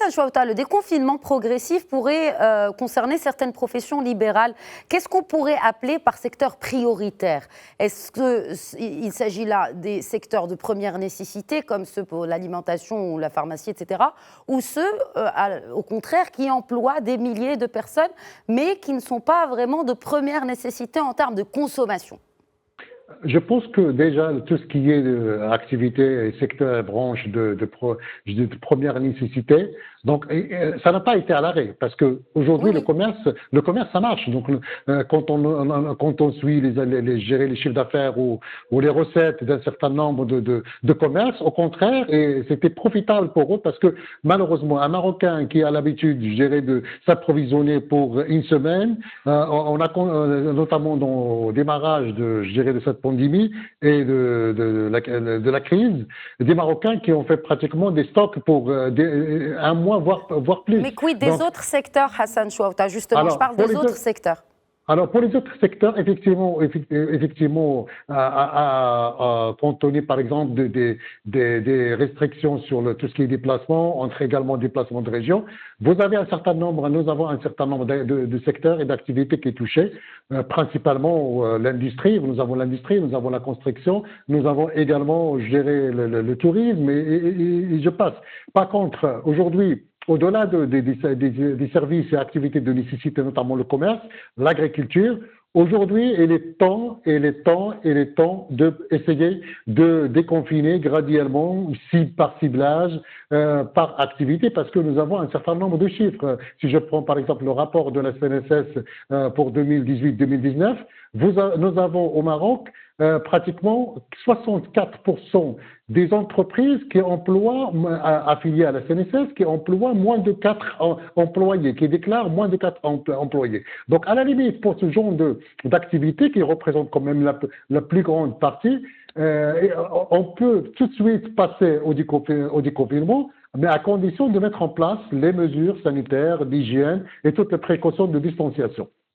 Hassan Chouaouta, le déconfinement progressif pourrait concerner certaines professions libérales. Qu'est-ce qu'on pourrait appeler par secteur prioritaire? Est-ce qu'il s'agit là des secteurs de première nécessité, comme ceux pour l'alimentation ou la pharmacie, etc., ou ceux, au contraire, qui emploient des milliers de personnes, mais qui ne sont pas vraiment de première nécessité en termes de consommation? Je pense que déjà, tout ce qui est activité, secteur, branche de première nécessité, donc ça n'a pas été à l'arrêt parce que aujourd'hui Oui. le commerce ça marche. Donc quand on suit gérer les chiffres d'affaires ou les recettes d'un certain nombre de commerces, au contraire, et c'était profitable pour eux parce que malheureusement un Marocain qui a l'habitude de s'approvisionner pour une semaine, on a notamment au démarrage de cette pandémie et de la crise, des Marocains qui ont fait pratiquement des stocks pour un mois, voire plus. Mais quid des autres secteurs, Hassan Chouaouta? Justement, je parle des autres secteurs. Alors, pour les autres secteurs, effectivement, compte tenu, par exemple, des restrictions sur tout ce qui est déplacement, entre également déplacement de région, nous avons un certain nombre de secteurs et d'activités qui sont touchés, principalement l'industrie. Nous avons l'industrie, nous avons la construction, nous avons également géré le tourisme et je passe. Par contre, aujourd'hui, au-delà des services et activités de nécessité, notamment le commerce, l'agriculture, aujourd'hui, il est temps d'essayer de déconfiner graduellement, par ciblage, par activité, parce que nous avons un certain nombre de chiffres. Si je prends par exemple le rapport de la CNSS pour 2018-2019, nous avons au Maroc pratiquement 64% des entreprises qui emploient, affiliées à la CNSS, qui emploient moins de 4 employés, qui déclarent moins de 4 employés. Donc, à la limite, pour ce genre d'activité qui représente quand même la plus grande partie, on peut tout de suite passer au déconfinement, mais à condition de mettre en place les mesures sanitaires, d'hygiène et toutes les précautions de distanciation.